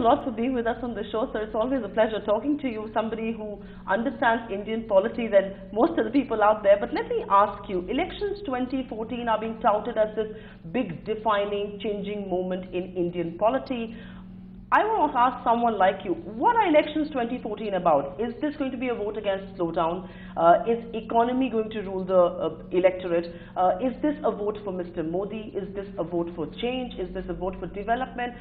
lot for being with us on the show, sir. It's always a pleasure talking to you, somebody who understands Indian polity than most of the people out there. But let me ask you, elections 2014 are being touted as this big defining, changing moment in Indian polity. I want to ask someone like you, what are elections 2014 about? Is this going to be a vote against slowdown? Is economy going to rule the electorate? Is this a vote for Mr. Modi? Is this a vote for change? Is this a vote for development?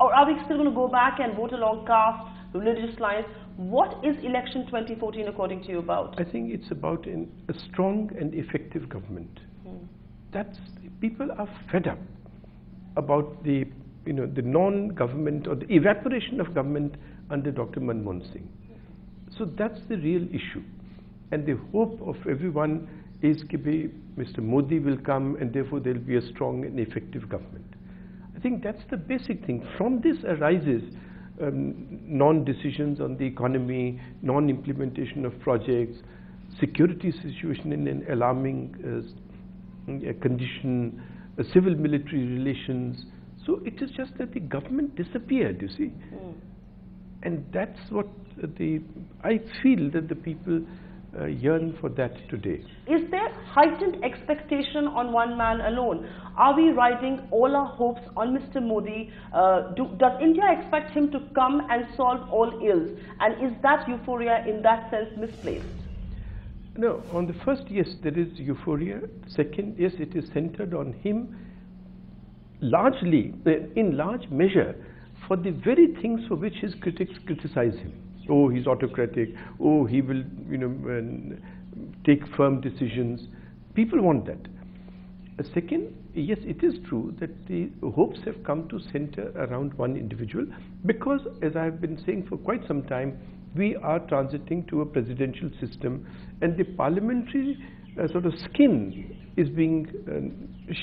Or are we still going to go back and vote along caste, religious lines? What is election 2014 according to you about? I think it's about a strong and effective government. People are fed up about the non-government or the evaporation of government under Dr. Manmohan Singh. So that's the real issue. And the hope of everyone is that Mr. Modi will come and therefore there will be a strong and effective government. I think that's the basic thing. From this arises non-decisions on the economy, non-implementation of projects, security situation in an alarming condition, civil-military relations. So it is just that the government disappeared, you see. And that's what I feel that the people yearn for that today. Is there heightened expectation on one man alone? Are we riding all our hopes on Mr. Modi? Does India expect him to come and solve all ills? And is that euphoria in that sense misplaced? No, on the first, yes, there is euphoria. Second, yes, it is centered on him largely, in large measure, for the very things for which his critics criticize him. Oh, he's autocratic. Oh, he will, take firm decisions. People want that. Second, yes, it is true that the hopes have come to center around one individual because, as I have been saying for quite some time, we are transiting to a presidential system and the parliamentary sort of skin is being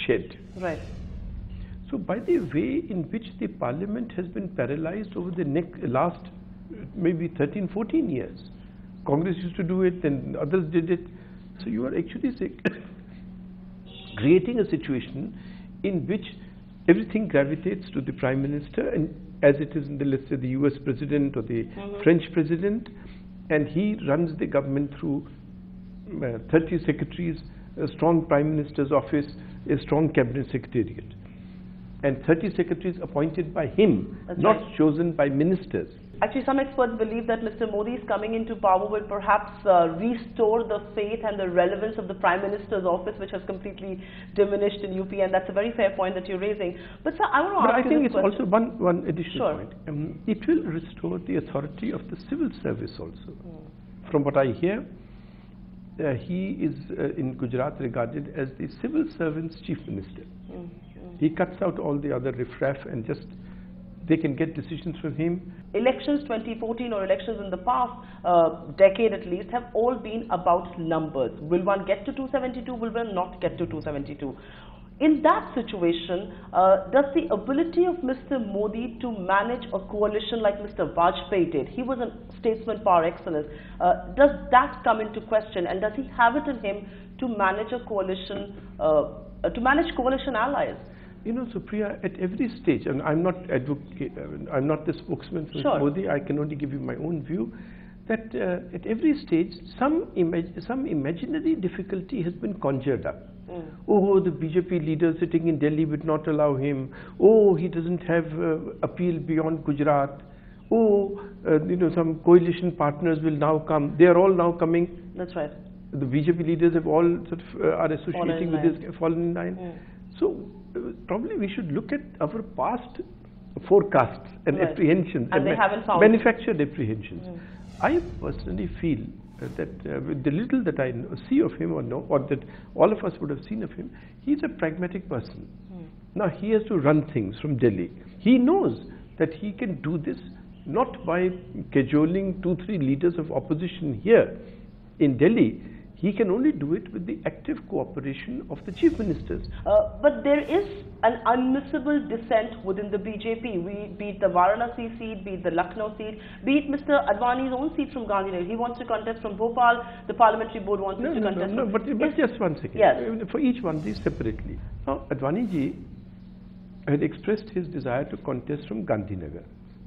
shed. Right. So by the way in which the parliament has been paralyzed over the last maybe 13, 14 years. Congress used to do it, then others did it. So you are actually creating a situation in which everything gravitates to the Prime Minister, and as it is in the, let's say, the US President or the French President, and he runs the government through 30 secretaries, a strong Prime Minister's office, a strong Cabinet Secretariat. And 30 secretaries appointed by him, not chosen by ministers. Actually, some experts believe that Mr. Modi's coming into power will perhaps restore the faith and the relevance of the Prime Minister's office, which has completely diminished in UP, and that's a very fair point that you're raising. But sir, I want to ask you this question. I think it's also one additional point. It will restore the authority of the civil service also. From what I hear, he is in Gujarat regarded as the civil servant's chief minister. He cuts out all the other riffraff and just they can get decisions from him. Elections 2014 or elections in the past decade at least have all been about numbers. Will one get to 272? Will one not get to 272? In that situation, does the ability of Mr. Modi to manage a coalition like Mr. Vajpayee did, he was a statesman par excellence, does that come into question, and does he have it in him to manage a coalition, to manage coalition allies? You know, Supriya, at every stage, and I'm not I'm not the spokesman for Modi, I can only give you my own view, that at every stage, some imaginary difficulty has been conjured up. Oh, the BJP leader sitting in Delhi would not allow him. Oh, he doesn't have appeal beyond Gujarat. Oh, some coalition partners will now come. They are all now coming. That's right. The BJP leaders have all sort of are associating with this, fallen in line. So probably we should look at our past forecasts and apprehensions and they haven't found manufactured apprehensions. I personally feel that with the little that I see of him or know, or that all of us would have seen of him, he's a pragmatic person. Now he has to run things from Delhi. He knows that he can do this not by cajoling 2-3 leaders of opposition here in Delhi. He can only do it with the active cooperation of the chief ministers. But there is an unmissable dissent within the BJP, be it the Varanasi seat, be it the Lucknow seat, be it Mr. Advani's own seat from Gandhinagar. He wants to contest from Bhopal, the parliamentary board wants to contest from... But just one second. Yes. For each one, these separately. Now, Advani ji had expressed his desire to contest from Gandhinagar.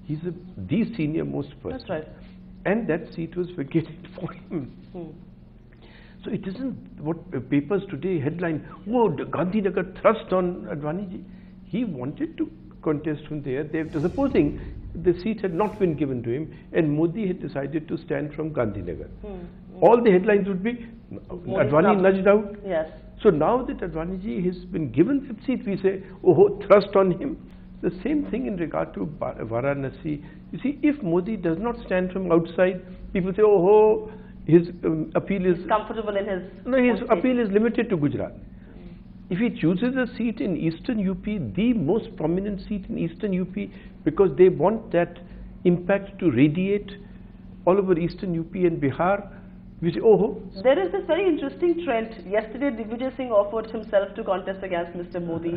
He's the senior most person. That's right. And that seat was vacated for him. So it isn't what papers today headline, oh, Gandhinagar thrust on Advaniji. He wanted to contest from there. Supposing the seat had not been given to him and Modi had decided to stand from Gandhinagar. All the headlines would be, Advani nudged out. Yes. So now that Advaniji has been given that seat, we say, oh, thrust on him. The same thing in regard to Varanasi. You see, if Modi does not stand from outside, people say, oh, his appeal is... He's comfortable in his... No, his appeal is limited to Gujarat. If he chooses a seat in Eastern UP, the most prominent seat in Eastern UP, because they want that impact to radiate all over Eastern UP and Bihar, we say, oh. There is this very interesting trend. Yesterday, Digvijay Singh offered himself to contest against Mr. Modi.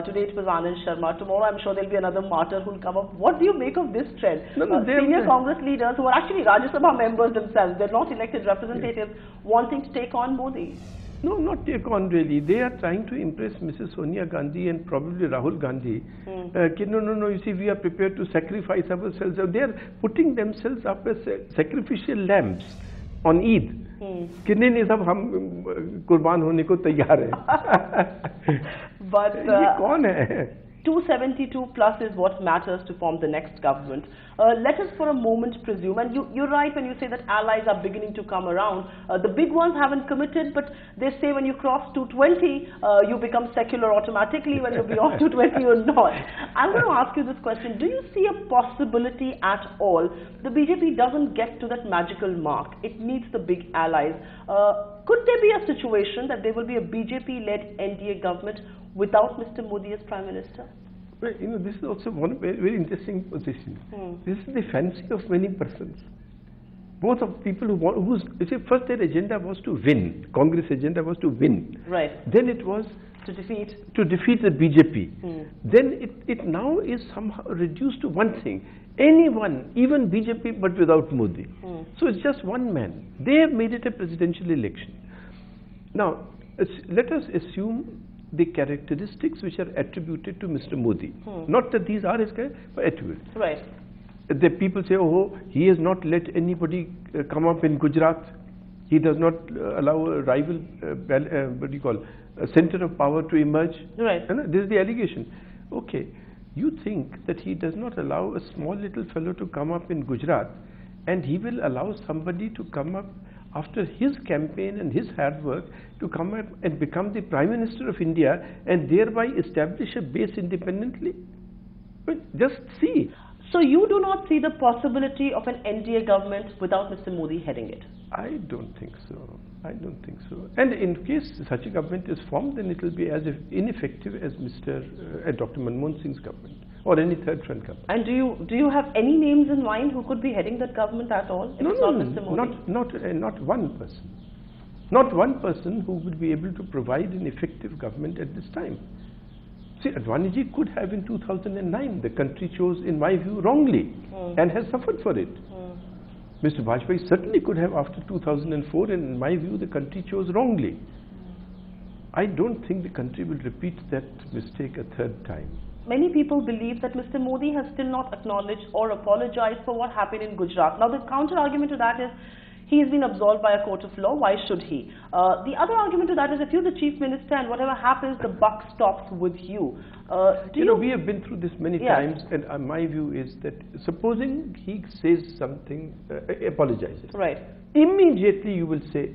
Today it was Anand Sharma. Tomorrow I'm sure there will be another martyr who will come up. What do you make of this trend? Senior Congress leaders who are actually Rajya Sabha members themselves, they're not elected representatives, wanting to take on Modi. No, not take on really. They are trying to impress Mrs. Sonia Gandhi and probably Rahul Gandhi. No, you see, we are prepared to sacrifice ourselves. They are putting themselves up as sacrificial lambs on Eid. कि नहीं सब हम कुर्बान होने को तैयार हैं. But ये कौन है? 272 plus is what matters to form the next government. Let us for a moment presume, and you're right when you say that allies are beginning to come around. The big ones haven't committed, but they say when you cross 220, you become secular automatically. When you're beyond 220, you're not. I'm going to ask you this question. Do you see a possibility at all the BJP doesn't get to that magical mark? It needs the big allies. Could there be a situation that there will be a BJP-led NDA government without Mr. Modi as Prime Minister? Well, you know, this is also one very interesting position. This is the fancy of many persons. Both of people who you see, first their agenda was to win. Congress agenda was to win. Right. Then it was to defeat the BJP. Then it now is somehow reduced to one thing. Anyone, even BJP, but without Modi. So it's just one man. They have made it a presidential election. Now, let us assume the characteristics which are attributed to Mr. Modi. Not that these are his characteristics, but attributed. Right. The people say, oh, he has not let anybody come up in Gujarat. He does not allow a rival, what do you call, a center of power to emerge. Right. This is the allegation. Okay, you think that he does not allow a small little fellow to come up in Gujarat, and he will allow somebody to come up after his campaign and his hard work to come up and become the Prime Minister of India and thereby establish a base independently? Well, just see. So you do not see the possibility of an NDA government without Mr. Modi heading it? I don't think so. I don't think so. And in case such a government is formed, then it will be as ineffective as Dr. Manmohan Singh's government or any third front government. And do you have any names in mind who could be heading that government at all? No, not one person. Not one person who would be able to provide an effective government at this time. See, Advaniji could have in 2009. The country chose, in my view, wrongly and has suffered for it. Mr. Vajpayee certainly could have after 2004, and in my view, the country chose wrongly. I don't think the country will repeat that mistake a third time. Many people believe that Mr. Modi has still not acknowledged or apologized for what happened in Gujarat. Now, the counter argument to that is he has been absolved by a court of law. Why should he? The other argument to that is if you're the chief minister and whatever happens, the buck stops with you. We have been through this many times, and my view is that supposing he says something, apologizes. Right. Immediately you will say...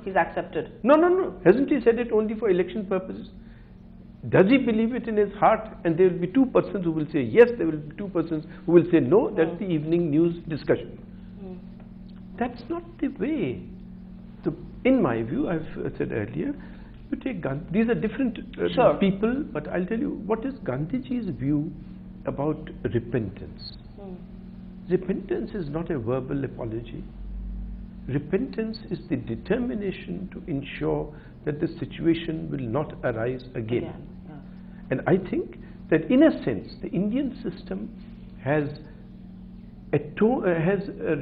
He's accepted. No. Hasn't he said it only for election purposes? Does he believe it in his heart? And there will be two persons who will say yes, there will be two persons who will say no. That's the evening news discussion. That's not the way. In my view, I've said earlier, you take Gandhi. These are different people, but I'll tell you, what is Gandhiji's view about repentance? Repentance is not a verbal apology. Repentance is the determination to ensure that the situation will not arise again. And I think that in a sense, the Indian system has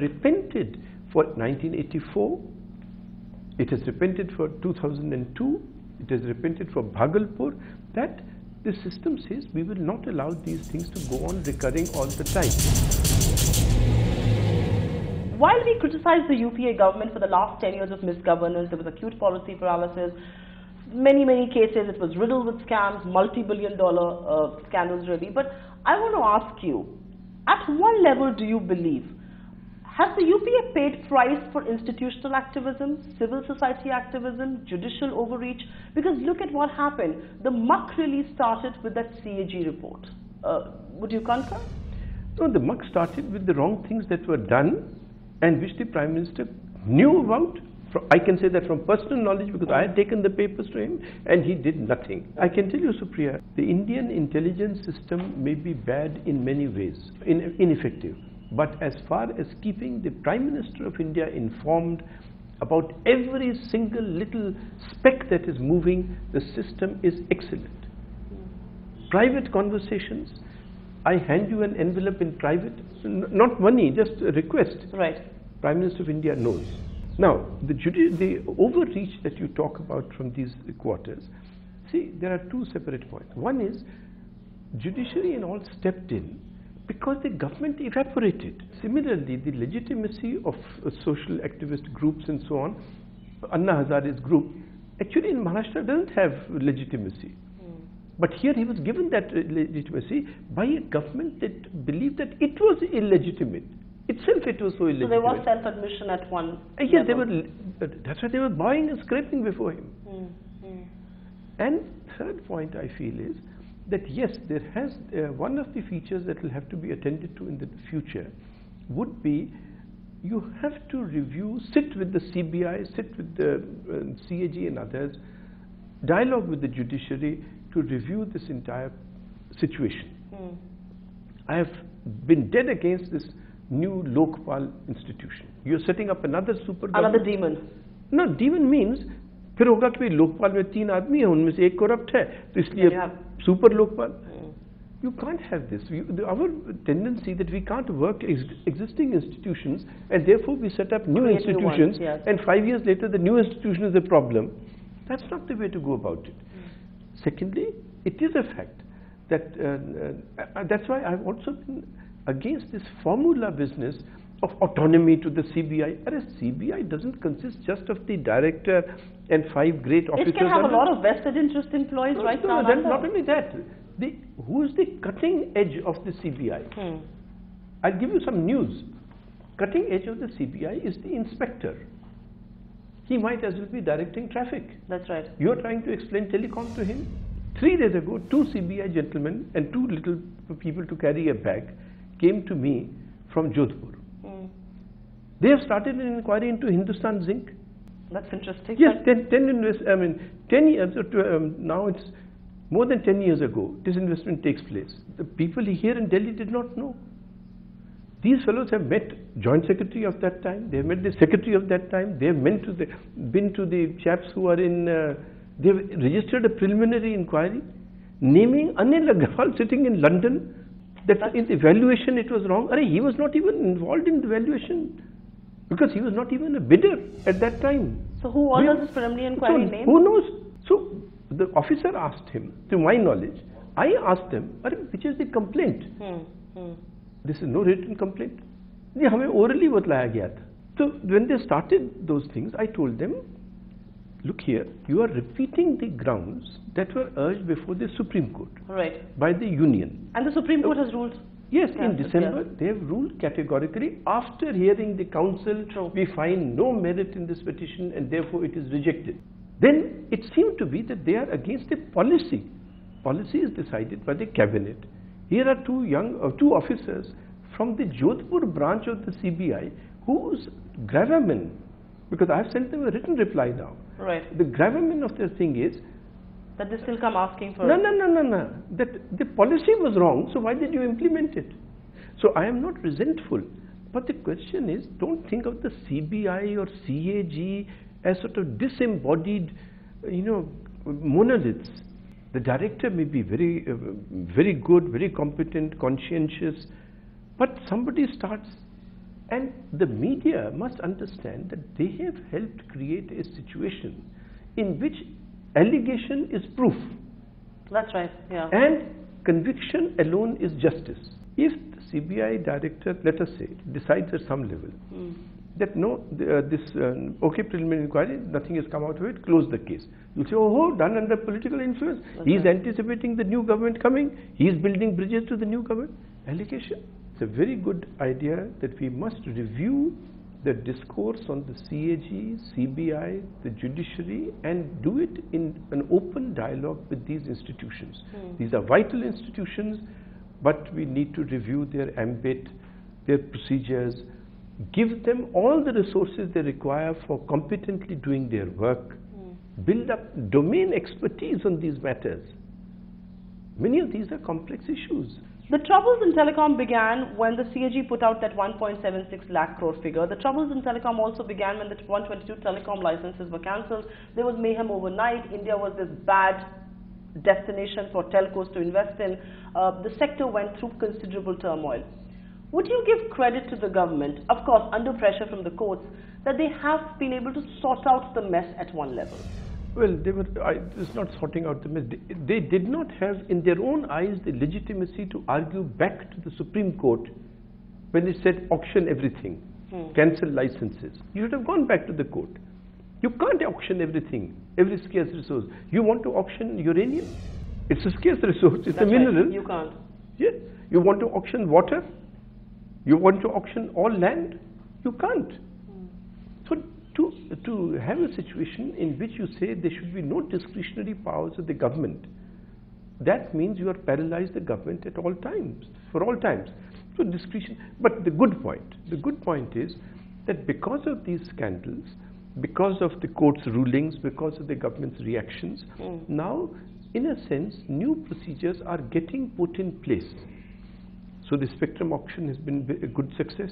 repented for 1984, it has repented for 2002, it has repented for Bhagalpur, that The system says we will not allow these things to go on recurring all the time. While we criticized the UPA government for the last 10 years of misgovernance, there was acute policy paralysis, many cases it was riddled with scams, multi-billion-dollar scandals really. But I want to ask you, at what level do you believe, has the UPA paid price for institutional activism, civil society activism, judicial overreach? Because look at what happened. The muck really started with that CAG report. Would you concur? No, the muck started with the wrong things that were done and which the Prime Minister knew about. I can say that from personal knowledge because I had taken the papers to him and he did nothing. I can tell you, Supriya, the Indian intelligence system may be bad in many ways, ineffective. But as far as keeping the Prime Minister of India informed about every single little speck that is moving, the system is excellent. Private conversations, I hand you an envelope in private, not money, just a request. Right. Prime Minister of India knows. Now, the overreach that you talk about from these quarters, see, there are two separate points. One is, judiciary and all stepped in because the government evaporated. Similarly, the legitimacy of social activist groups and so on, Anna Hazare's group, actually in Maharashtra doesn't have legitimacy. But here he was given that legitimacy by a government that believed that it was illegitimate. Itself it was so illegitimate. So there was self-admission at one yes, level. That's why they were bowing and scraping before him. And third point I feel is that yes, there has one of the features that will have to be attended to in the future would be you have to review, sit with the CBI, sit with the CAG and others, dialogue with the judiciary to review this entire situation. I have been dead against this new Lokpal institution. You're setting up another super government. Another demon. No, demon means फिर होगा कि लोकपाल में 3 आदमी हैं, उनमें से एक corrupt है, तो इसलिए super Lokpal. You can't have this. Our tendency that we can't work existing institutions and therefore we set up new institutions and 5 years later the new institution is a problem. That's not the way to go about it. Secondly, it is a fact that that's why I've also been against this formula business of autonomy to the CBI. CBI doesn't consist just of the director and 5 great officers. It can have a lot of vested interest employees now. Not only that, who is the cutting edge of the CBI? I'll give you some news. Cutting edge of the CBI is the inspector. He might as well be directing traffic. That's right. You're trying to explain telecom to him. 3 days ago, 2 CBI gentlemen and 2 little people to carry a bag came to me from Jodhpur. They have started an inquiry into Hindustan Zinc. That's interesting. Yes, 10 years, now it's more than 10 years ago, this investment takes place. The people here in Delhi did not know. These fellows have met Joint Secretary of that time, they have met the Secretary of that time, they have been to the chaps who are in, they have registered a preliminary inquiry, naming Anil Agarwal sitting in London, that in the valuation it was wrong. He was not even involved in the valuation because he was not even a bidder at that time. So who orders this preliminary inquiry name? Who knows? So the officer asked him, to my knowledge, I asked him, which is the complaint? This is no written complaint. हमें orally बतलाया गया था. So when they started those things, I told them, look here, you are repeating the grounds that were urged before the Supreme Court. Right. By the Union. And the Supreme Court has ruled? Yes, in December, they have ruled categorically. After hearing the council, we find no merit in this petition and therefore it is rejected. Then it seemed to be that they are against a policy. Policy is decided by the cabinet. Here are 2 officers from the Jodhpur branch of the CBI whose gravamen, because I have sent them a written reply now. Right. The gravamen of their thing is that they still come asking for No. That the policy was wrong, so why did you implement it? So I am not resentful. But the question is, don't think of the CBI or CAG as sort of disembodied, monoliths. The director may be very, very good, very competent, conscientious, but somebody starts, and the media must understand that they have helped create a situation in which allegation is proof. That's right, yeah. And conviction alone is justice. If the CBI director, let us say, decides at some level that no, okay, preliminary inquiry, nothing has come out of it, close the case. You'll say, oh, done under political influence. He's anticipating the new government coming. He's building bridges to the new government. Allegation. It's a very good idea that we must review the discourse on the CAG, CBI, the judiciary, and do it in an open dialogue with these institutions. These are vital institutions, but we need to review their ambit, their procedures, give them all the resources they require for competently doing their work, build up domain expertise on these matters. Many of these are complex issues. The troubles in telecom began when the CAG put out that 1.76 lakh crore figure. The troubles in telecom also began when the 122 telecom licenses were cancelled. There was mayhem overnight. India was this bad destination for telcos to invest in. The sector went through considerable turmoil. Would you give credit to the government, of course under pressure from the courts, that they have been able to sort out the mess at one level? Well, it's not sorting out the mess. They did not have in their own eyes the legitimacy to argue back to the Supreme Court when it said auction everything, cancel licenses. You should have gone back to the court. You can't auction everything, every scarce resource. You want to auction uranium? It's a scarce resource, it's a mineral. Right. You can't. Yes. You want to auction water? You want to auction all land? You can't. So to have a situation in which you say there should be no discretionary powers of the government, that means you are paralyzed the government at all times, for all times. So discretion, but the good point is that because of these scandals, because of the court's rulings, because of the government's reactions, now in a sense new procedures are getting put in place. So the spectrum auction has been a good success.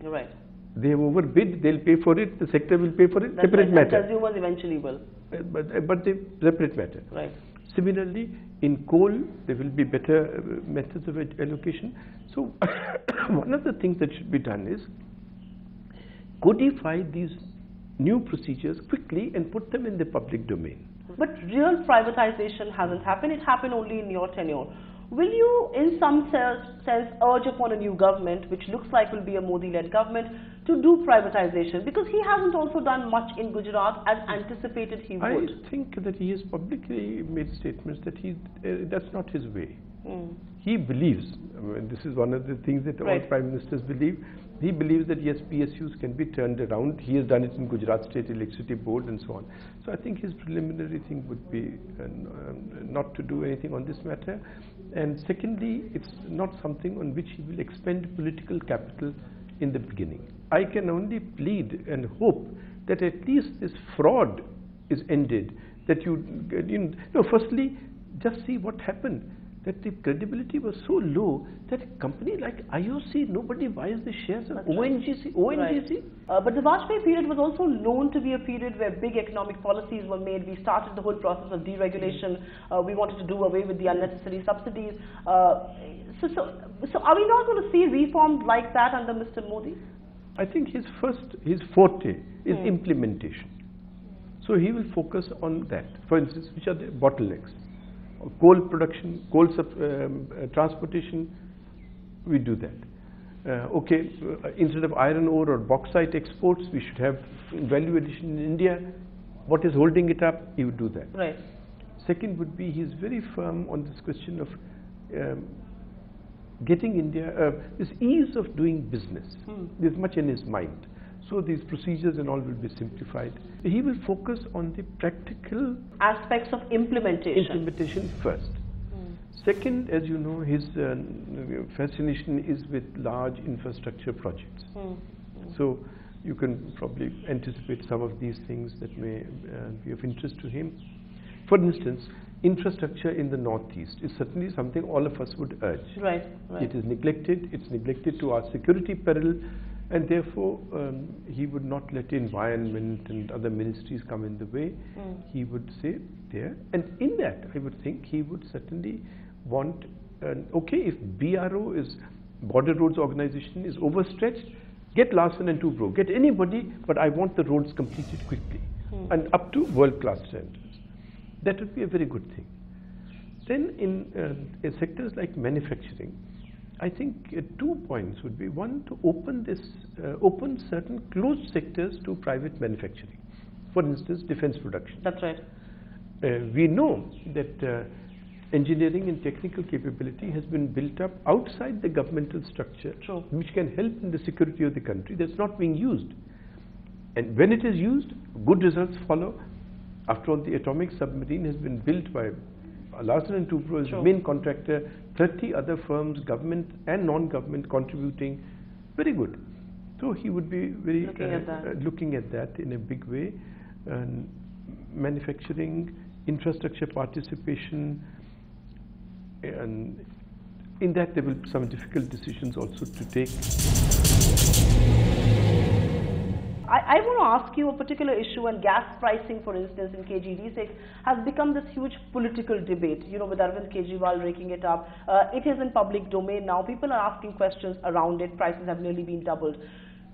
Right. They have overbid, they'll pay for it, the sector will pay for it, That's separate right. matter. And consumers eventually will. But they separate matter. Right. Similarly, in coal, there will be better methods of allocation. So one of the things that should be done is codify these new procedures quickly and put them in the public domain. But real privatization hasn't happened. It happened only in your tenure. Will you, in some sense, urge upon a new government, which looks like will be a Modi-led government, to do privatization? Because he hasn't also done much in Gujarat as anticipated he would. I think that he has publicly made statements that that's not his way. He believes, this is one of the things that all prime ministers believe, he believes that yes, PSUs can be turned around. He has done it in Gujarat State Electricity Board and so on. So I think his preliminary thing would be not to do anything on this matter. And secondly, it's not something on which he will expend political capital in the beginning. I can only plead and hope that at least this fraud is ended. That firstly, just see what happened. That the credibility was so low that a company like IOC, nobody buys the shares of ONGC. Right. But the Vajpayee period was also known to be a period where big economic policies were made. We started the whole process of deregulation. We wanted to do away with the unnecessary subsidies. So are we not going to see reforms like that under Mr. Modi? I think his forte is implementation. So he will focus on that. For instance, which are the bottlenecks? Coal production, coal transportation, we do that. Instead of iron ore or bauxite exports, we should have value addition in India. What is holding it up? He would do that. Right. Second would be he is very firm on this question of getting India, this ease of doing business. There's much in his mind. So these procedures and all will be simplified. He will focus on the practical aspects of implementation. Implementation first. Second, as you know, his fascination is with large infrastructure projects. So you can probably anticipate some of these things that may be of interest to him. For instance, infrastructure in the northeast is certainly something all of us would urge. Right. It is neglected. It's neglected to our security peril. And therefore, he would not let environment and other ministries come in the way. He would say there. And in that, I would think he would certainly want, if BRO is, Border Roads Organization, is overstretched, get Larsen and Toubro, get anybody, but I want the roads completed quickly and up to world-class standards. That would be a very good thing. Then in sectors like manufacturing, I think 2 points would be: one, to open certain closed sectors to private manufacturing. For instance, defense production. That's right. We know that engineering and technical capability has been built up outside the governmental structure, True. which can help in the security of the country. That's not being used. And when it is used, good results follow. After all, the atomic submarine has been built by Larsen & Toubro as the main contractor, 30 other firms, government and non-government, contributing. Very good. So he would be very looking at that in a big way. Manufacturing, infrastructure participation, and in that there will be some difficult decisions also to take. I want to ask you a particular issue, and gas pricing, for instance, in KG-D6 has become this huge political debate, you know, with Arvind Kejriwal raking it up. It is in public domain now. People are asking questions around it. Prices have nearly been doubled.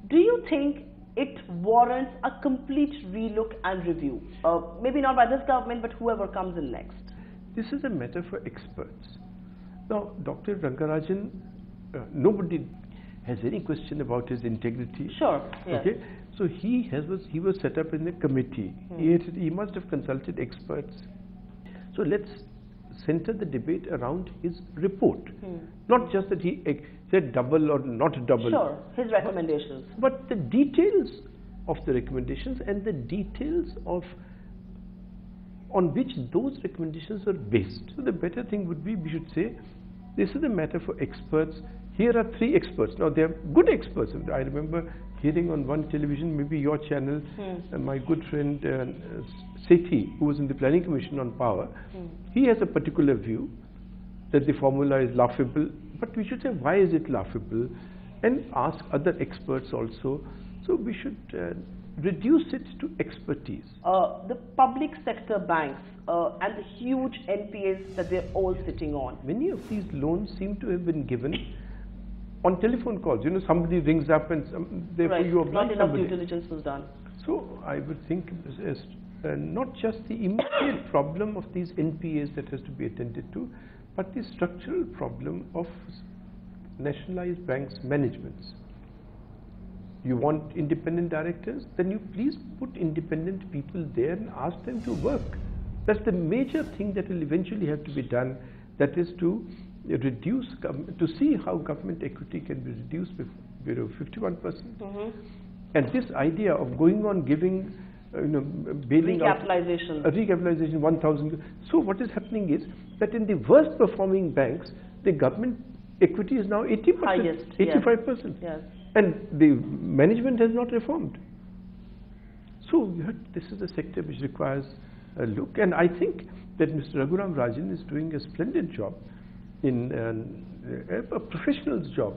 Do you think it warrants a complete relook and review? Maybe not by this government, but whoever comes in next. This is a matter for experts. Now, Dr. Rangarajan, nobody has any question about his integrity. Sure. Yes. Okay. So he was set up in a committee. He must have consulted experts. So let's center the debate around his report. Not just that he said double or not double. Sure, his recommendations. But the details of the recommendations and the details of on which those recommendations are based. So the better thing would be, we should say, this is a matter for experts. Here are 3 experts. Now they are good experts. I remember hearing on one television, maybe your channel, my good friend Sethi, who was in the Planning Commission on Power, he has a particular view that the formula is laughable, but we should say, why is it laughable, and ask other experts also. So we should reduce it to expertise. The public sector banks and the huge NPAs that they're all sitting on. Many of these loans seem to have been given on telephone calls. You know, somebody rings up and therefore you oblige somebody. Not enough due diligence was done. So I would think not just the immediate problem of these NPAs that has to be attended to, but the structural problem of nationalized banks' managements. You want independent directors? Then you please put independent people there and ask them to work. That's the major thing that will eventually have to be done. That is to reduce, to see how government equity can be reduced below 51%. And this idea of going on giving, bailing recapitalization. Out, recapitalization 1,000. So what is happening is that in the worst performing banks, the government equity is now 80%, highest, 85%. Yes. And the management has not reformed. So this is a sector which requires a look, and I think that Mr. Raghuram Rajan is doing a splendid job, in a professional's job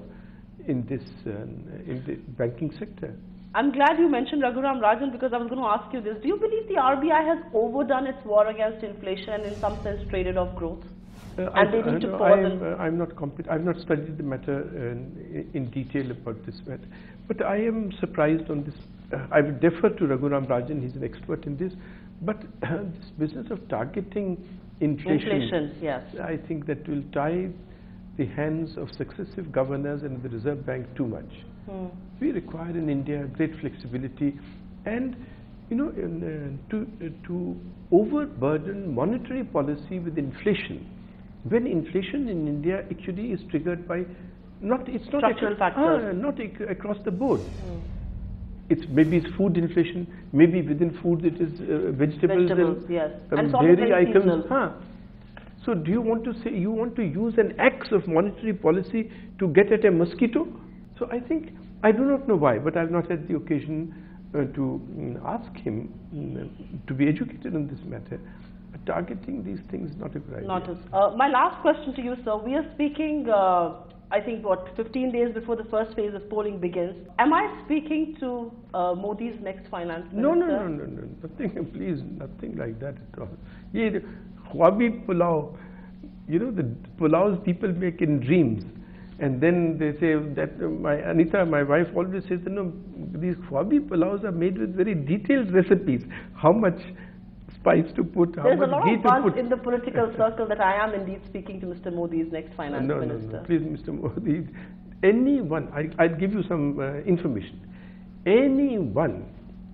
in this in the banking sector. I'm glad you mentioned Raghuram Rajan, because I was going to ask you this. Do you believe the RBI has overdone its war against inflation and in some sense traded off growth? And they need to pause. I'm not I've not studied the matter in detail about this matter, but I am surprised on this. I would defer to Raghuram Rajan; he's an expert in this. But this business of targeting inflation, yes, I think that will tie the hands of successive governors and the Reserve Bank too much. We require in India great flexibility, and to overburden monetary policy with inflation, when inflation in India actually is triggered by structural factors, not across the board. Maybe it's food inflation, maybe within food it is vegetables yes. and dairy items. So do you want to say you want to use an axe of monetary policy to get at a mosquito? So I think, I do not know why, but I have not had the occasion to ask him to be educated on this matter. But targeting these things is not a good idea. My last question to you, sir. We are speaking, I think, 15 days before the first phase of polling begins. Am I speaking to Modi's next finance minister? No. Nothing, please, nothing like that at all. Yeah, khwabi pulao, the pulaos people make in dreams. And then they say that, my wife always says, these khwabi pulaos are made with very detailed recipes. How much spice to put, how There's a much lot ghee of to buzz put. in the political circle that I am indeed speaking to Mr. Modi's next finance minister. No, please, Mr. Modi, anyone, I'll give you some information. Anyone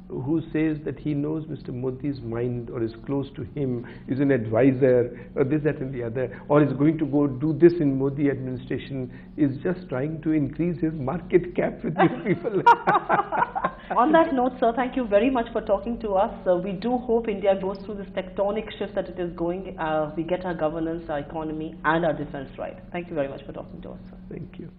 who says that he knows Mr. Modi's mind or is close to him, is an advisor, or this, that and the other, or is going to go do this in Modi administration, is just trying to increase his market cap with these people. On that note, sir, thank you very much for talking to us. We do hope India goes through this tectonic shift that it is going. We get our governance, our economy and our defense right. Thank you very much for talking to us, sir. Thank you.